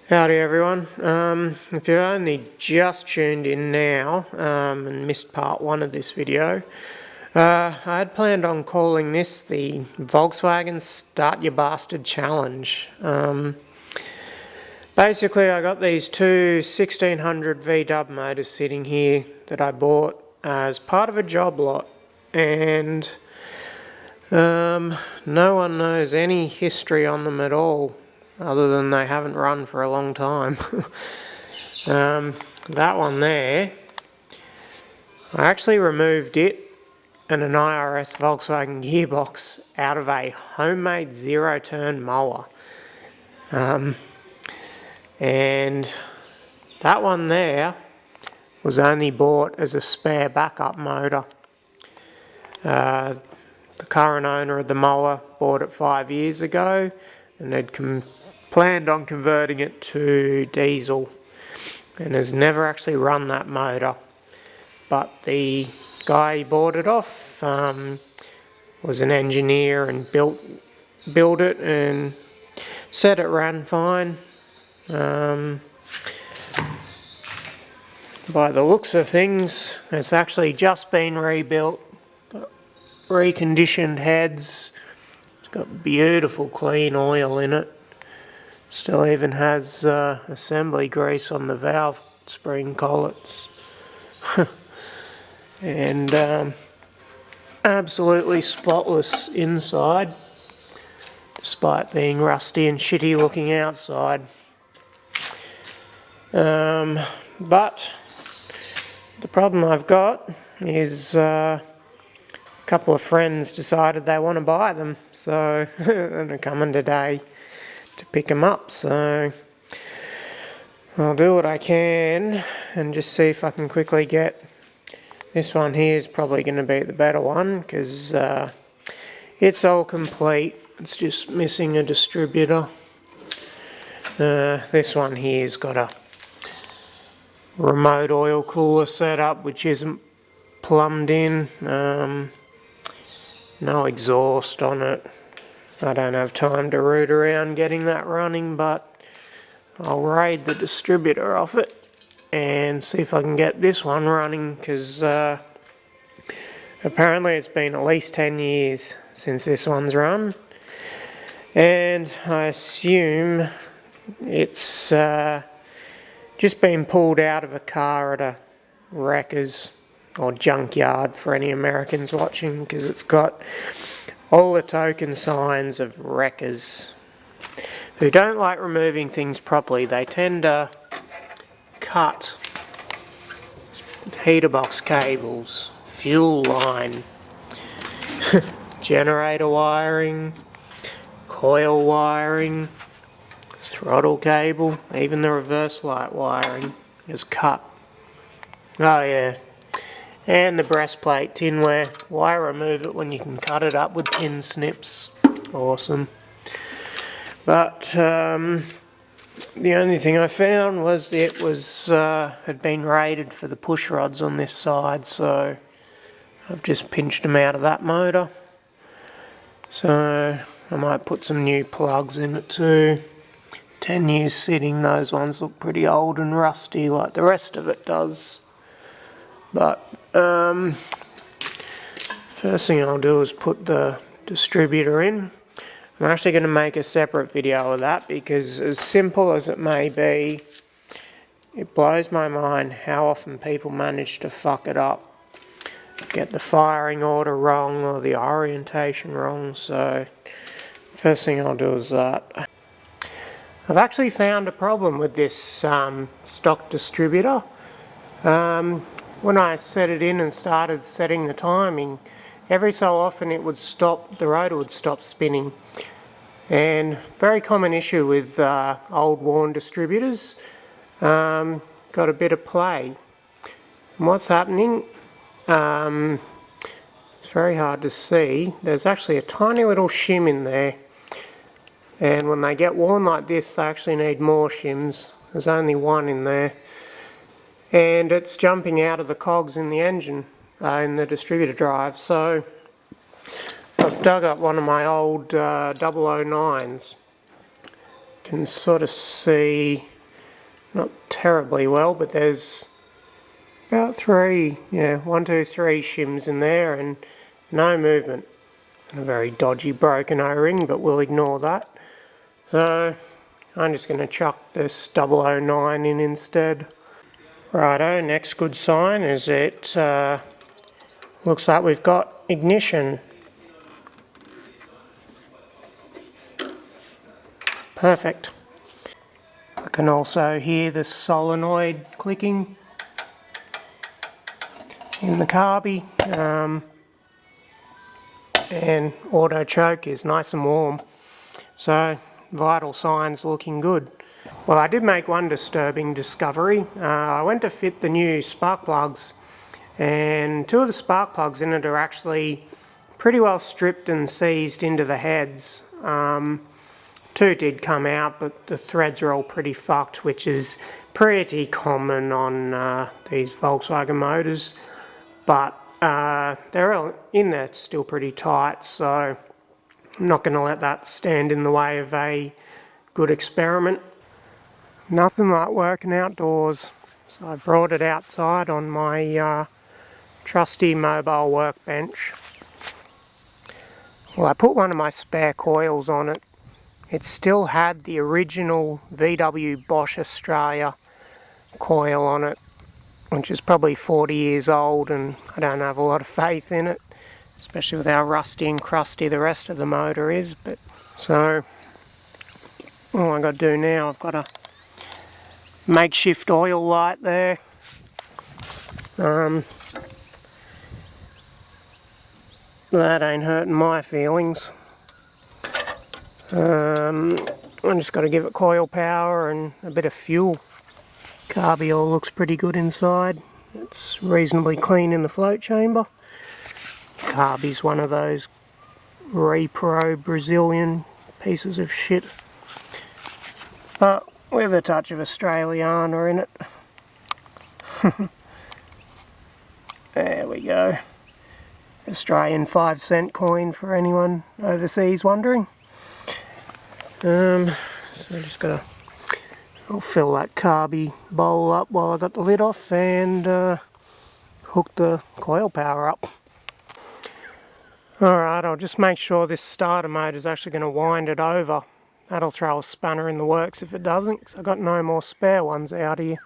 Howdy everyone. If you've only just tuned in now and missed part one of this video, I had planned on calling this the Volkswagen Start Your Bastard Challenge. Basically I got these two 1600 VW motors sitting here that I bought as part of a job lot, and no one knows any history on them at all, other than they haven't run for a long time. That one there, I actually removed it and an IRS Volkswagen gearbox out of a homemade zero-turn mower. And that one there was only bought as a spare backup motor. The current owner of the mower bought it 5 years ago and had planned on converting it to diesel and has never actually run that motor. But the guy he bought it off was an engineer and built it and said it ran fine. By the looks of things, it's actually just been rebuilt, reconditioned heads, it's got beautiful clean oil in it. Still even has assembly grease on the valve spring collets. And absolutely spotless inside, despite being rusty and shitty looking outside. But the problem I've got is a couple of friends decided they want to buy them, so they're coming today to pick them up, so I'll do what I can and just see if I can quickly get this one. Here is probably going to be the better one because it's all complete, it's just missing a distributor. This one here's got a remote oil cooler setup which isn't plumbed in, no exhaust on it. I don't have time to root around getting that running, but I'll raid the distributor off it and see if I can get this one running, because apparently it's been at least 10 years since this one's run, and I assume it's just been pulled out of a car at a wreckers or junkyard for any Americans watching, because it's got all the token signs of wreckers who don't like removing things properly. They tend to cut heater box cables, fuel line, generator wiring, coil wiring, throttle cable, even the reverse light wiring is cut. Oh yeah. And the breastplate tinware. Why remove it when you can cut it up with pin snips? Awesome. But the only thing I found was it was had been rated for the push rods on this side, so I've just pinched them out of that motor. So I might put some new plugs in it too. 10 years sitting, those ones look pretty old and rusty like the rest of it does. But first thing I'll do is put the distributor in. I'm actually going to make a separate video of that, because as simple as it may be, it blows my mind how often people manage to fuck it up. Get the firing order wrong or the orientation wrong, so first thing I'll do is that. I've actually found a problem with this stock distributor. When I set it in and started setting the timing, every so often it would stop, the rotor would stop spinning. And very common issue with old worn distributors, got a bit of play. And what's happening, it's very hard to see, there's actually a tiny little shim in there. And when they get worn like this, they actually need more shims. There's only one in there. And it's jumping out of the cogs in the engine, in the distributor drive. So I've dug up one of my old 009s. You can sort of see not terribly well, but there's about 3, 1, 2, 3 shims in there and no movement. And a very dodgy broken O-ring, but we'll ignore that. So I'm just going to chuck this 009 in instead. Righto, next good sign is it looks like we've got ignition. Perfect. I can also hear the solenoid clicking in the carby, and auto choke is nice and warm. So vital signs looking good. Well, I did make one disturbing discovery. I went to fit the new spark plugs, and 2 of the spark plugs in it are actually pretty well stripped and seized into the heads. 2 did come out, but the threads are all pretty fucked, which is pretty common on these Volkswagen motors. But they're all in there still pretty tight, so I'm not going to let that stand in the way of a good experiment. Nothing like working outdoors, so I brought it outside on my trusty mobile workbench. Well, I put one of my spare coils on it. It still had the original VW Bosch Australia coil on it, which is probably 40 years old, and I don't have a lot of faith in it, especially with how rusty and crusty the rest of the motor is. But so all I've got to do now, I've got a makeshift oil light there. That ain't hurting my feelings. I just got to give it coil power and a bit of fuel. Carby all looks pretty good inside. It's reasonably clean in the float chamber. Carby's one of those repro Brazilian pieces of shit, but with a touch of Australiana in it. There we go. Australian 5-cent coin for anyone overseas wondering. So I just gotta, I'll fill that carby bowl up while I got the lid off and hook the coil power up. Alright, I'll just make sure this starter mode is actually going to wind it over. That'll throw a spanner in the works if it doesn't, because I've got no more spare ones out here.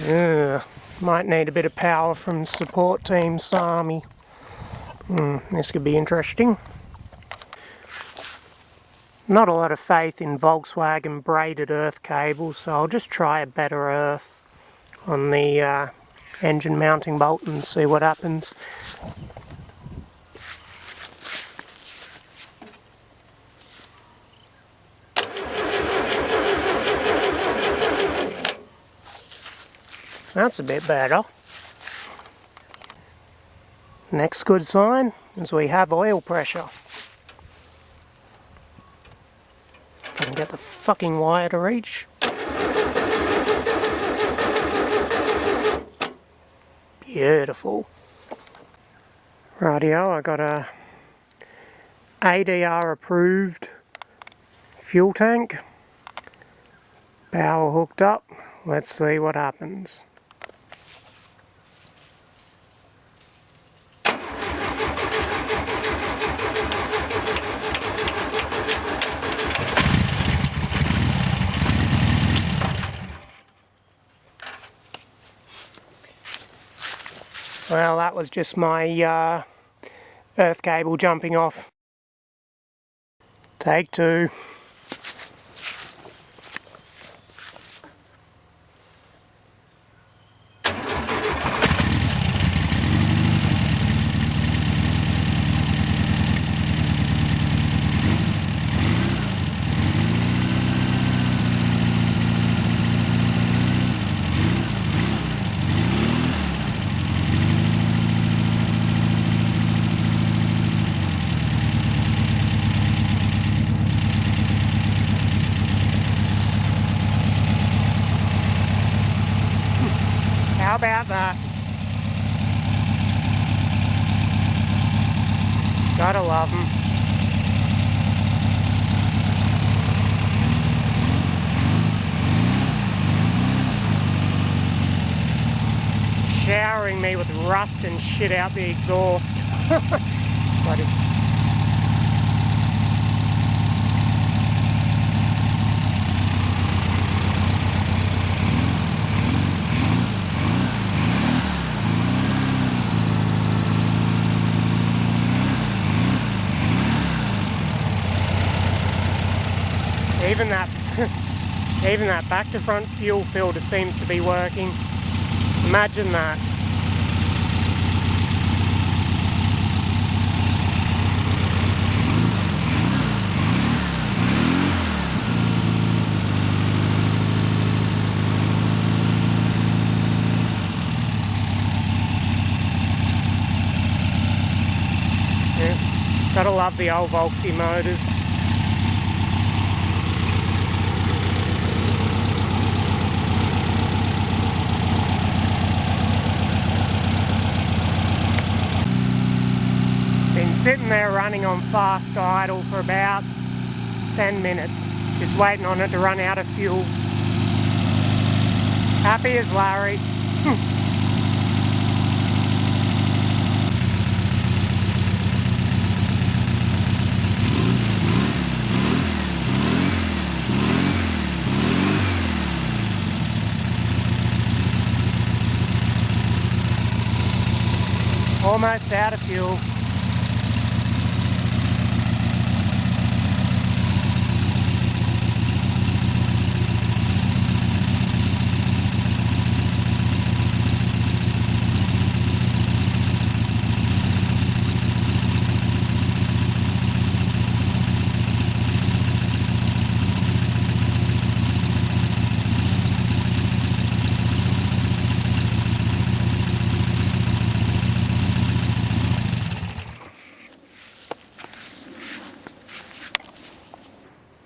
Yeah, might need a bit of power from support team Sami. This could be interesting. Not a lot of faith in Volkswagen braided earth cables, so I'll just try a better earth on the engine mounting bolt and see what happens. That's a bit better. Next good sign is we have oil pressure. Can get the fucking wire to reach. Beautiful. Rightio, I got a ADR approved fuel tank. Power hooked up. Let's see what happens. Well, that was just my earth cable jumping off. Take 2. How about that? Gotta love them. Showering me with rust and shit out the exhaust. Bloody. Even that back to front fuel filter seems to be working. Imagine that. Yeah. Gotta love the old Volksy motors. Been sitting there running on fast idle for about 10 minutes, just waiting on it to run out of fuel. Happy as Larry. Almost out of fuel.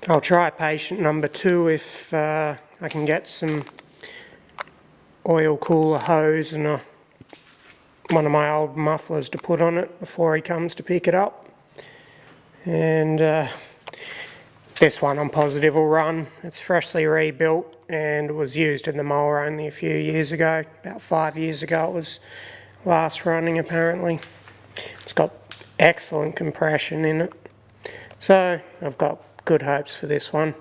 I'll try patient number 2 if I can get some oil cooler hose and one of my old mufflers to put on it before he comes to pick it up. And this one I'm positive will run. It's freshly rebuilt and was used in the mower only a few years ago. About 5 years ago it was last running apparently. It's got excellent compression in it. So I've got good hopes for this one.